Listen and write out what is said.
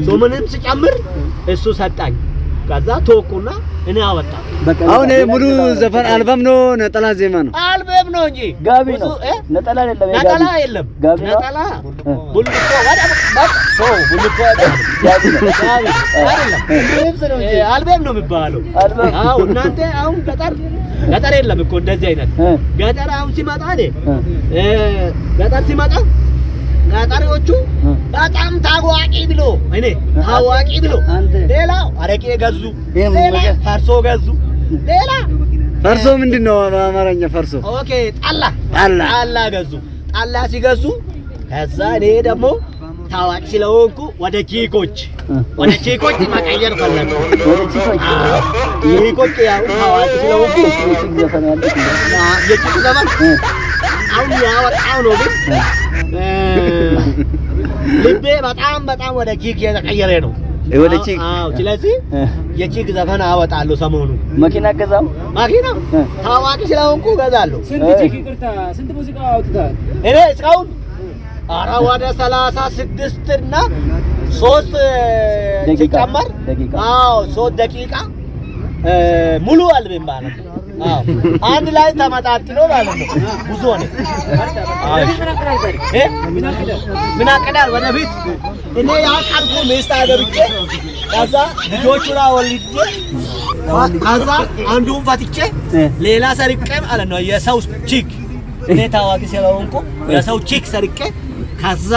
ሶምንም ሲጨምር እሱ ሰጣኝ ከዛ ተወኩና እኔ አወጣ አሁን ሙሉ ዘፈን አልበም ነው ነጠላ ዜማ ነው አልበም ነው እንጂ ጋቢ ነው ነጠላ አይደለም ነጠላ የለም ነጠላ ቡልኮ ወደ ቡልኮ ጋቢ አይደለም ልብስ ነው እንጂ አልበም ነው የሚባለው አዎ እናንተ አሁን ገጠር የለም እኮ እንደዚህ አይነት ገጠር አሁን ሲመጣ ገጠር ሲመጣ ጋጣሪዎቹ በጣም ታዋቂ ብሎ እኔ ታዋቂ ብሎ ሌላው አረቄ ገዙ ሌላ ፈርሶ ገዙ ሌላ ፈርሶ ምንድነው በአማርኛ ፈርሶ ኦኬ ጣላ ገዙ ጣላ ሲገዙ ከዛ እኔ ደግሞ ታዋቂ ስለሆንኩ ወደ ቺኮች መቀየር ፈለኩ ቺኮች ያው ታዋቂ ስለሆንኩ የቺክ ዘመን አሁን ያወጣው ነው ግን ልቤ በጣም ወደ ቺክ የተቀየረ ነው ወደ ቺክ አዎ ስለዚህ የቺክ ዘፈን አወጣለሁ ሰሞኑን መኪና ገዛው መኪና ታዋቂ ስለሆንኩ ገዛለሁ ስንት ቺክ ይቅርታ ስንት ሙዚቃ አውጥተሃል እኔ እስካሁን አራ ወደ 36 እና 3 ሲጨመር አዎ 3 ደቂቃ ሙሉ አልበም ማለት ነው አዎ አንድ ላይ ተመጣጥኖ ማለት ነው ብዙ ሆነ ምን አቀዳል ወደፊት እኔ ያቃልኩ ሚስት አገብቼ ከዛ ልጆቹን ወልጄ ከዛ አንዱን ፈትቼ ሌላ ሰርቄ ማለት ነው የሰው ቺክ እኔ ታዋቂ ስለሆንኩ የሰው ቺክ ሰርቄ ከዛ